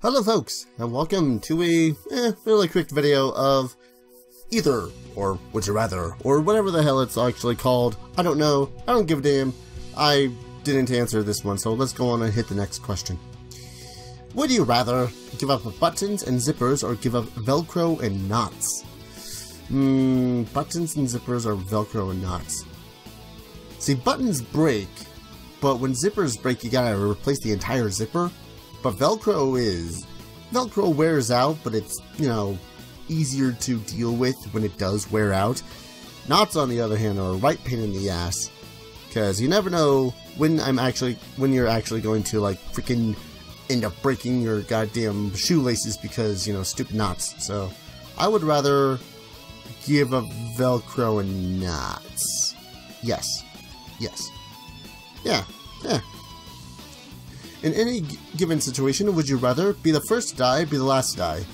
Hello folks, and welcome to a fairly quick video of either, or would you rather, or whatever the hell it's actually called. I don't know, I don't give a damn. I didn't answer this one, so let's go on and hit the next question. Would you rather give up buttons and zippers, or give up Velcro and knots? Buttons and zippers, or Velcro and knots? See, buttons break, but when zippers break you gotta replace the entire zipper. But Velcro wears out, but it's, you know, easier to deal with when it does wear out. Knots, on the other hand, are a right pain in the ass, because you never know when you're actually going to, like, freaking end up breaking your goddamn shoelaces because, you know, stupid knots. So, I would rather give up Velcro and knots. Yes. Yeah. In any given situation, would you rather be the first to die, be the last to die?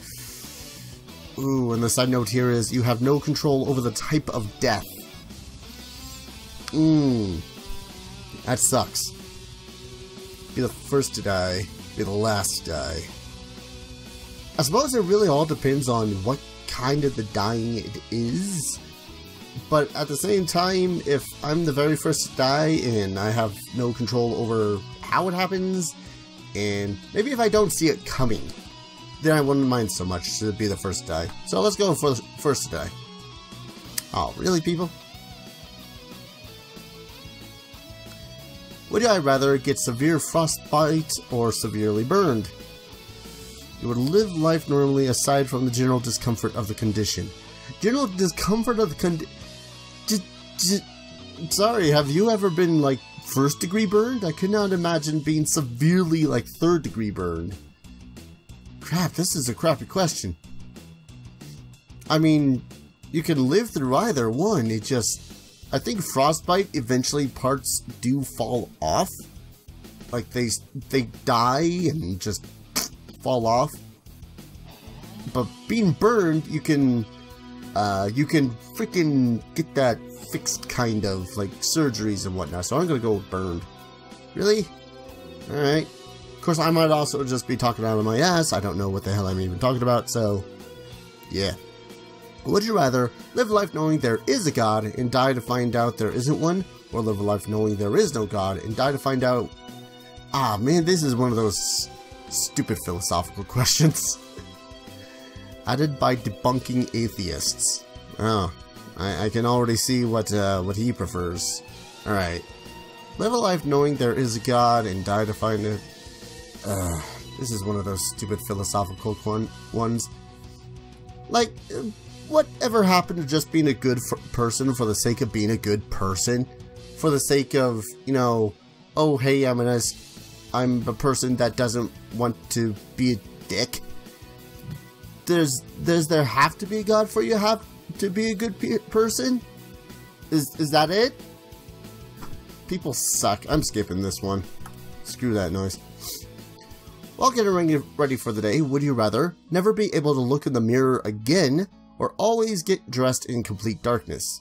Ooh, and the side note here is you have no control over the type of death. That sucks. Be the first to die, be the last to die. I suppose it really all depends on what kind of the dying it is. But at the same time, if I'm the very first to die and I have no control over how it happens, and maybe if I don't see it coming, then I wouldn't mind so much to be the first to die. So let's go for the first to die. Oh, really, people? Would I rather get severe frostbite or severely burned? You would live life normally aside from the general discomfort of the condition. General discomfort of the condition? Sorry, have you ever been, like, first degree burned? I could not imagine being severely, like, third degree burned. Crap, this is a crappy question. I mean, you can live through either one, it just... I think frostbite, eventually parts do fall off. Like, they die and just fall off. But being burned, you can freaking get that fixed, kind of, like, surgeries and whatnot, so I'm gonna go with burned. Really? Alright. Of course, I might also just be talking out of my ass. I don't know what the hell I'm even talking about, so... yeah. Would you rather live life knowing there is a God and die to find out there isn't one, or live a life knowing there is no God and die to find out... Ah, man, this is one of those stupid philosophical questions. Added by debunking atheists. Oh, I can already see what he prefers. Alright. Live a life knowing there is a God and die to find it. This is one of those stupid philosophical ones. Like, whatever happened to just being a good person for the sake of being a good person? For the sake of, you know, oh hey, I'm a person that doesn't want to be a dick. Does there have to be a God for you have to be a good person? Is that it? People suck. I'm skipping this one. Screw that noise. While getting ready for the day, would you rather never be able to look in the mirror again, or always get dressed in complete darkness?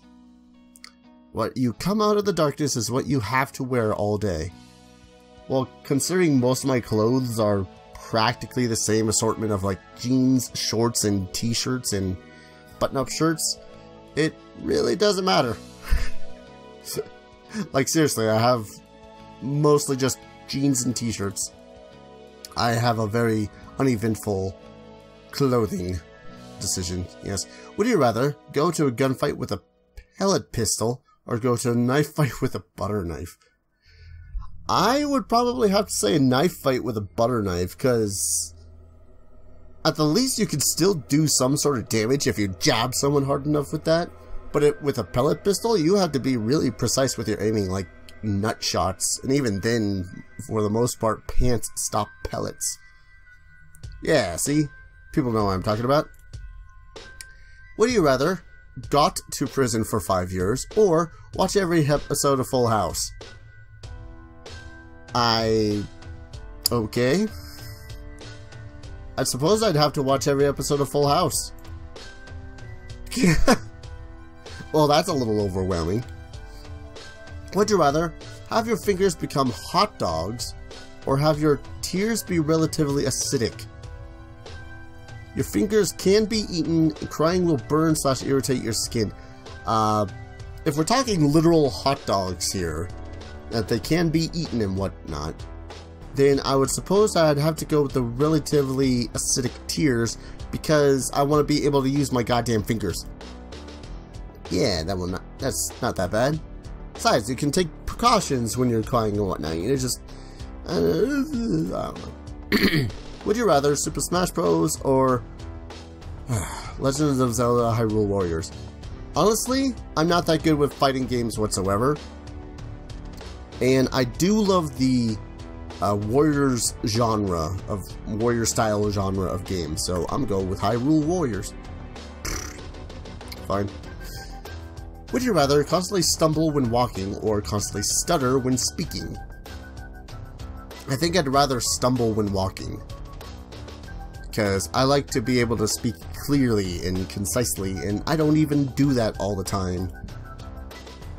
What you come out of the darkness is what you have to wear all day. Well, considering most of my clothes are practically the same assortment of, like, jeans, shorts, and t-shirts, and button-up shirts, it really doesn't matter. Like, seriously, I have mostly just jeans and t-shirts. I have a very uneventful clothing decision, yes. Would you rather go to a gunfight with a pellet pistol, or go to a knife fight with a butter knife? I would probably have to say a knife fight with a butter knife, because at the least you could still do some sort of damage if you jab someone hard enough with that. But with a pellet pistol, you have to be really precise with your aiming, like nut shots, and even then, for the most part, pants stop pellets. Yeah, see? People know what I'm talking about. Would you rather got to prison for 5 years, or watch every episode of Full House? Okay. I suppose I'd have to watch every episode of Full House. Well, that's a little overwhelming. Would you rather have your fingers become hot dogs, or have your tears be relatively acidic? Your fingers can be eaten. Crying will burn / irritate your skin. If we're talking literal hot dogs here, that they can be eaten and whatnot, then I would suppose I'd have to go with the relatively acidic tears because I want to be able to use my goddamn fingers. Yeah, that's not that bad. Besides, you can take precautions when you're crying and whatnot. You know, just I don't know. Would you rather Super Smash Bros. Or Legend of Zelda Hyrule Warriors? Honestly, I'm not that good with fighting games whatsoever. And I do love the Warrior style genre of games. So I'm going with Hyrule Warriors. Fine. Would you rather constantly stumble when walking or constantly stutter when speaking? I think I'd rather stumble when walking, because I like to be able to speak clearly and concisely, and I don't even do that all the time.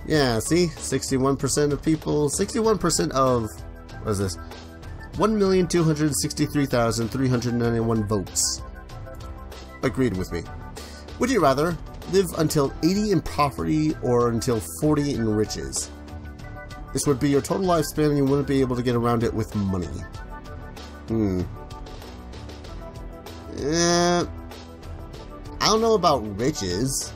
Yeah, see? 61% of people, 61% of, what is this? 1,263,391 votes agreed with me. Would you rather live until 80 in poverty or until 40 in riches? This would be your total lifespan and you wouldn't be able to get around it with money. I don't know about riches.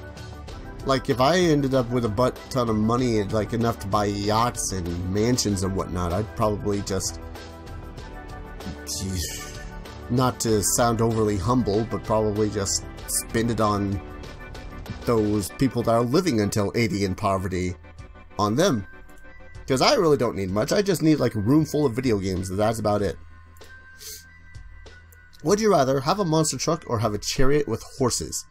Like, if I ended up with a butt ton of money and like enough to buy yachts and mansions and whatnot, I'd probably just, not to sound overly humble, but probably just spend it on those people that are living until 80 in poverty, on them. Because I really don't need much. I just need like a room full of video games, and that's about it. Would you rather have a monster truck or have a chariot with horses?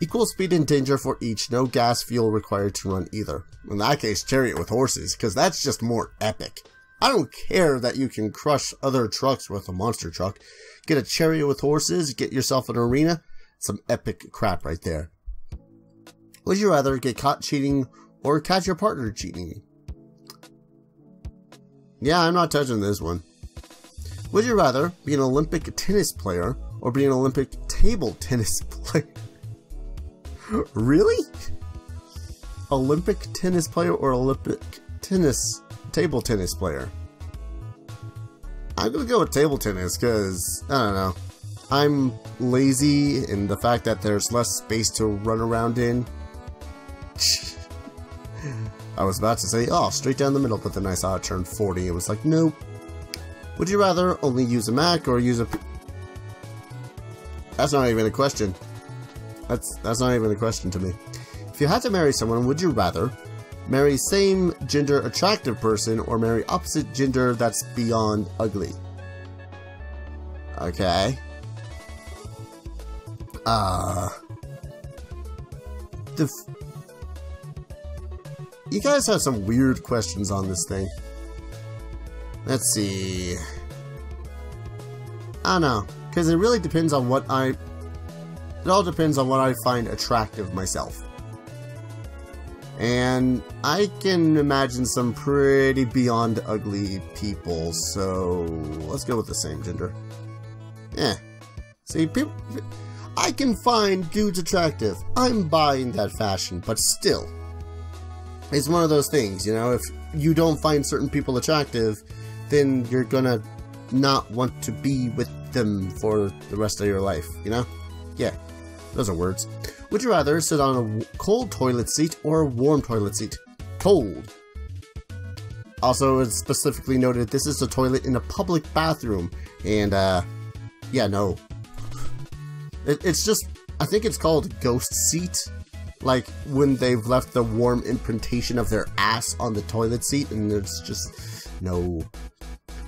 Equal speed and danger for each, no gas fuel required to run either. In that case, chariot with horses, because that's just more epic. I don't care that you can crush other trucks with a monster truck. Get a chariot with horses, get yourself an arena, some epic crap right there. Would you rather get caught cheating or catch your partner cheating? Yeah, I'm not touching this one. Would you rather be an Olympic tennis player or be an Olympic table tennis player? Really? Olympic tennis player or Olympic table tennis player? I'm gonna go with table tennis because, I don't know, I'm lazy and the fact that there's less space to run around in. I was about to say, oh, straight down the middle, but then I saw it turn 40. It was like, nope. Would you rather only use a Mac or use a... That's not even a question. That's not even a question to me. If you had to marry someone, would you rather marry same gender attractive person or marry opposite gender that's beyond ugly? Okay. You guys have some weird questions on this thing. Let's see. I don't know, because it really depends on what it all depends on what I find attractive myself. And I can imagine some pretty beyond ugly people, so let's go with the same gender. Yeah. See, I can find dudes attractive. I'm buying that fashion, but still. It's one of those things, you know, if you don't find certain people attractive, then you're gonna not want to be with them for the rest of your life, you know? Yeah, those are words. Would you rather sit on a cold toilet seat or a warm toilet seat? Cold. Also, it's specifically noted this is a toilet in a public bathroom, and, yeah, no. It's just, I think it's called ghost seat. Like, when they've left the warm imprintation of their ass on the toilet seat, and it's just, no.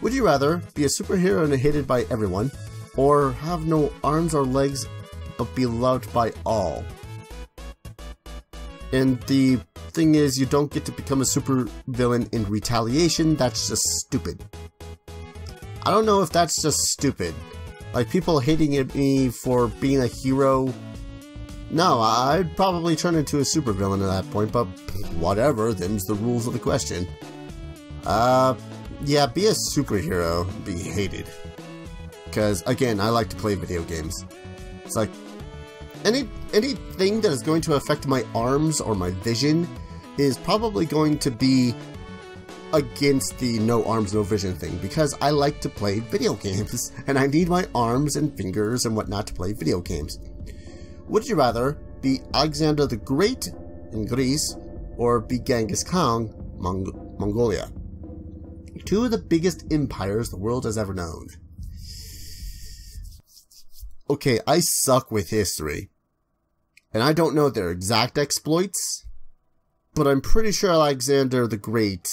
Would you rather be a superhero and hated by everyone, or have no arms or legs, but be loved by all? And the thing is, you don't get to become a super villain in retaliation. That's just stupid. I don't know if that's just stupid. Like, people hating at me for being a hero. No, I'd probably turn into a supervillain at that point, but whatever, them's the rules of the question. Yeah, be a superhero, be hated. Because, again, I like to play video games. It's like, anything that is going to affect my arms or my vision is probably going to be against the no arms, no vision thing, because I like to play video games, and I need my arms and fingers and whatnot to play video games. Would you rather be Alexander the Great in Greece, or be Genghis Khan, Mongolia? Two of the biggest empires the world has ever known. Okay, I suck with history, and I don't know their exact exploits, but I'm pretty sure Alexander the Great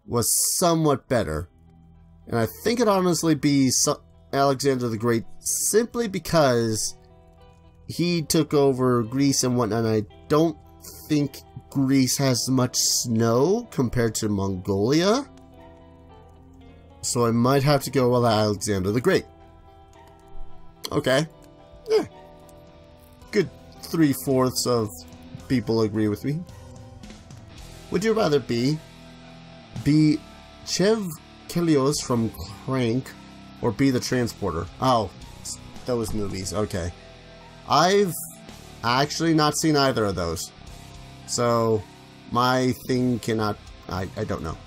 was somewhat better, and I think it'd honestly be Alexander the Great simply because he took over Greece and whatnot, and I don't think Greece has much snow compared to Mongolia, so I might have to go with Alexander the Great. Okay, yeah, good 3/4 of people agree with me. Would you rather be Chev Kelios from Crank, or be the Transporter? Oh, those movies, okay. I've actually not seen either of those, so my thing cannot, I don't know.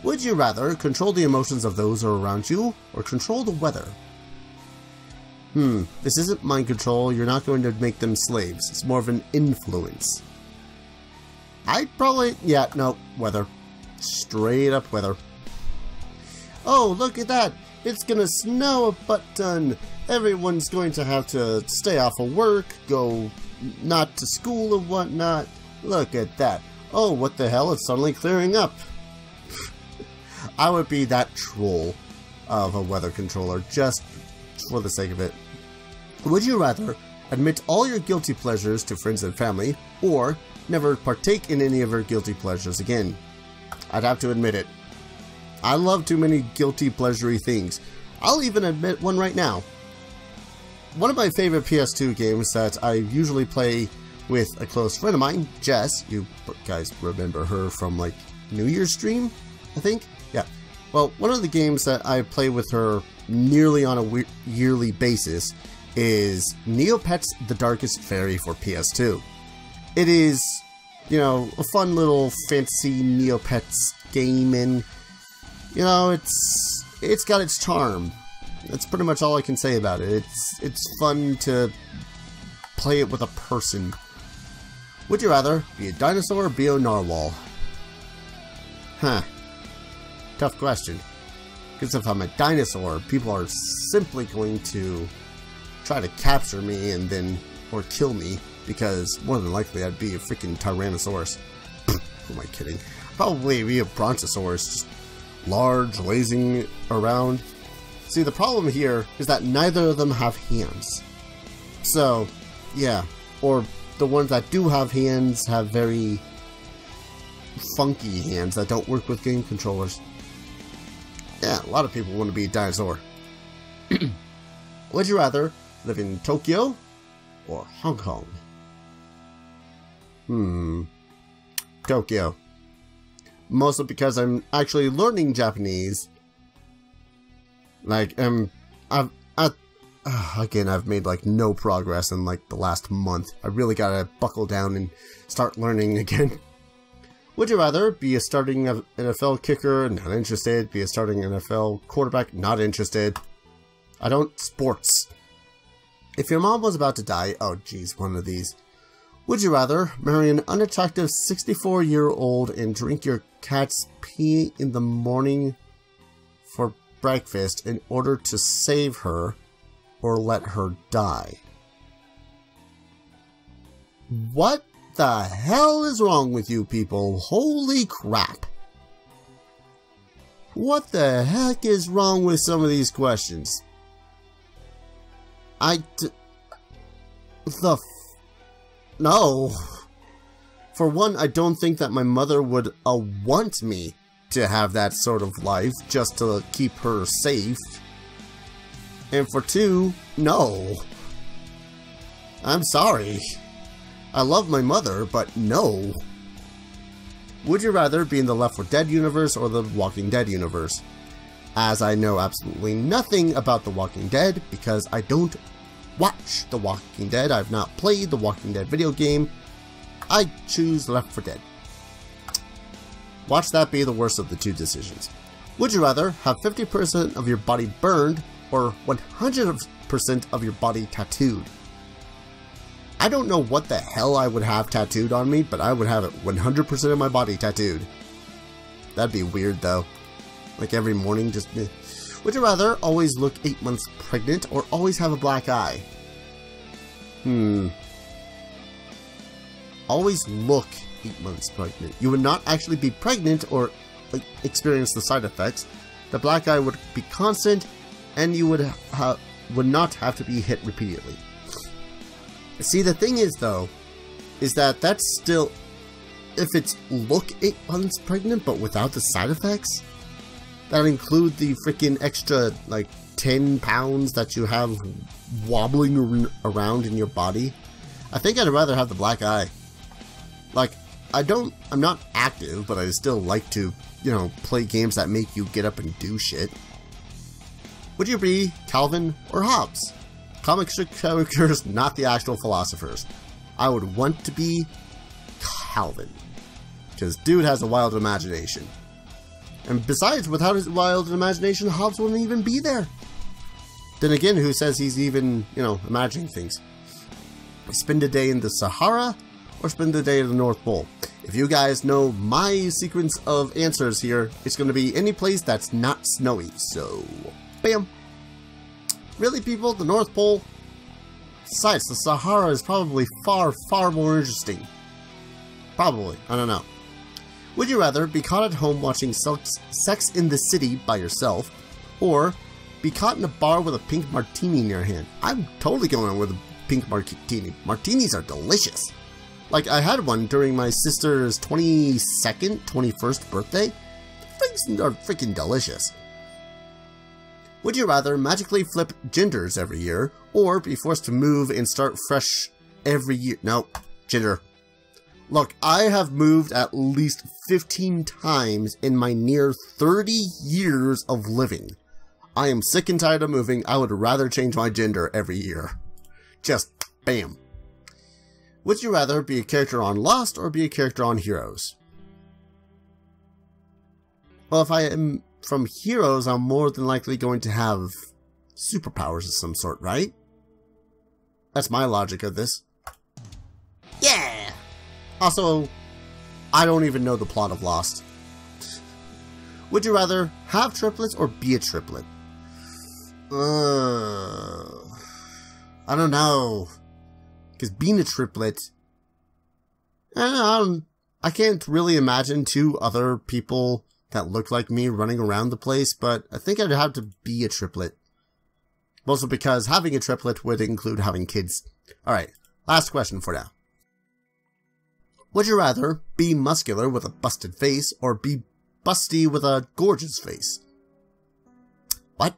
Would you rather control the emotions of those who are around you, or control the weather? This isn't mind control, you're not going to make them slaves, it's more of an influence. I'd probably, yeah, no, weather. Straight up weather. Oh, look at that! It's gonna snow a butt-ton! Everyone's going to have to stay off of work, go not to school and whatnot. Look at that. Oh, what the hell, it's suddenly clearing up. I would be that troll of a weather controller, just for the sake of it. Would you rather admit all your guilty pleasures to friends and family, or never partake in any of your guilty pleasures again? I'd have to admit it. I love too many guilty pleasure-y things. I'll even admit one right now. One of my favorite PS2 games that I usually play with a close friend of mine, Jess. You guys remember her from like New Year's stream, I think? Yeah. Well, one of the games that I play with her nearly on a yearly basis is Neopets The Darkest Fairy for PS2. It is, you know, a fun little fancy Neopets game, and, you know, it's got its charm. That's pretty much all I can say about it. It's fun to play it with a person. Would you rather be a dinosaur or be a narwhal? Huh. Tough question. Because if I'm a dinosaur, people are simply going to try to capture me and then, or kill me, because more than likely I'd be a freaking Tyrannosaurus. Who am I kidding? Probably be a Brontosaurus, just large, lazing around. See, the problem here is that neither of them have hands. So, yeah. Or the ones that do have hands have very funky hands that don't work with game controllers. Yeah, a lot of people want to be a dinosaur. Would you rather live in Tokyo or Hong Kong? Tokyo. Mostly because I'm actually learning Japanese. Like, again, I've made like no progress in like the last month. I really gotta buckle down and start learning again. Would you rather be a starting NFL kicker? Not interested. Be a starting NFL quarterback? Not interested. I don't sports. If your mom was about to die, oh geez, one of these. Would you rather marry an unattractive 64-year-old and drink your cat's pee in the morning for breakfast in order to save her, or let her die? What the hell is wrong with you people? Holy crap. What the heck is wrong with some of these questions? No. For one, I don't think that my mother would want me to have that sort of life just to keep her safe. And for two, no. I'm sorry. I love my mother, but no. Would you rather be in the Left 4 Dead universe or the Walking Dead universe? As I know absolutely nothing about the Walking Dead because I don't watch The Walking Dead. I've not played The Walking Dead video game. I choose Left 4 Dead. Watch that be the worst of the two decisions. Would you rather have 50% of your body burned or 100% of your body tattooed? I don't know what the hell I would have tattooed on me, but I would have it 100% of my body tattooed. That'd be weird though. Like every morning just... Would you rather always look 8 months pregnant or always have a black eye? Always look 8 months pregnant. You would not actually be pregnant or experience the side effects. The black eye would be constant, and you would not have to be hit repeatedly. See, the thing is though, is that that's still, if it's look 8 months pregnant but without the side effects, that include the freaking extra like 10 pounds that you have wobbling around in your body, I think I'd rather have the black eye. Like, I'm not active, but I still like to, you know, play games that make you get up and do shit. Would you be Calvin or Hobbes? Comic strip characters, not the actual philosophers. I would want to be Calvin, because dude has a wild imagination. And besides, without his wild imagination, Hobbes wouldn't even be there. Then again, who says he's even, you know, imagining things? Spend a day in the Sahara or spend the day at the North Pole? If you guys know my sequence of answers here, it's going to be any place that's not snowy. So, bam. Really, people? The North Pole? Besides, the Sahara is probably far, far more interesting. Probably. I don't know. Would you rather be caught at home watching Sex in the City by yourself, or be caught in a bar with a pink martini in your hand? I'm totally going with a pink martini. Martinis are delicious. Like, I had one during my sister's 21st birthday. Things are freaking delicious. Would you rather magically flip genders every year, or be forced to move and start fresh every year? No, gender. Look, I have moved at least 15 times in my near 30 years of living. I am sick and tired of moving. I would rather change my gender every year. Just bam. Would you rather be a character on Lost or be a character on Heroes? Well, if I am from Heroes, I'm more than likely going to have superpowers of some sort, right? That's my logic of this. Yeah! Also, I don't even know the plot of Lost. Would you rather have triplets or be a triplet? I don't know. Because being a triplet, I can't really imagine two other people that look like me running around the place, but I think I'd have to be a triplet. Mostly because having a triplet would include having kids. Alright, last question for now. Would you rather be muscular with a busted face or be busty with a gorgeous face? What?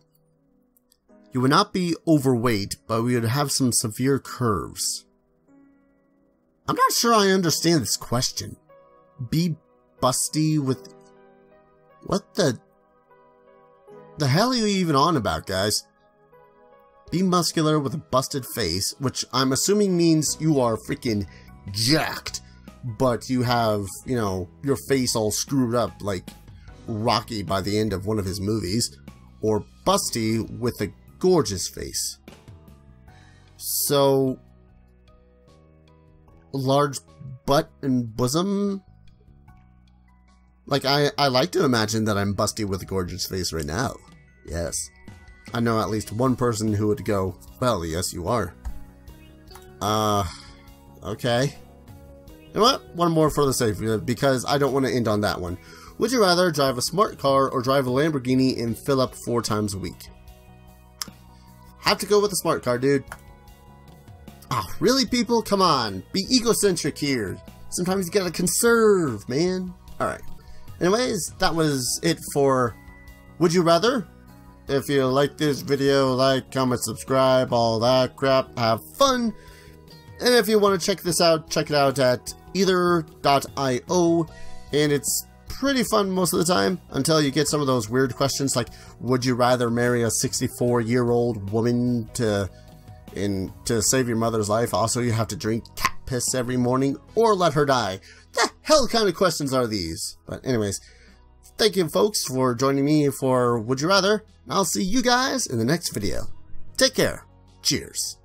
You would not be overweight, but we would have some severe curves. I'm not sure I understand this question. Be busty with... What the hell are you even on about, guys? Be muscular with a busted face, which I'm assuming means you are freaking jacked, but you have, you know, your face all screwed up like Rocky by the end of one of his movies, or busty with a gorgeous face. So, large butt and bosom? Like, I like to imagine that I'm busty with a gorgeous face right now. Yes. I know at least one person who would go, well, yes, you are. Okay. You know what? One more for the sake of it, because I don't want to end on that one. Would you rather drive a smart car or drive a Lamborghini and fill up 4 times a week? Have to go with the smart car, dude. Oh, really, people? Come on. Be egocentric here. Sometimes you gotta conserve, man. Alright. Anyways, that was it for Would You Rather? If you like this video, like, comment, subscribe, all that crap. Have fun. And if you want to check this out, check it out at either.io. And it's pretty fun most of the time until you get some of those weird questions like, would you rather marry a 64-year-old woman to And to save your mother's life, also you have to drink cat piss every morning or let her die. The hell kind of questions are these? But anyways, thank you folks for joining me for Would You Rather. I'll see you guys in the next video. Take care. Cheers.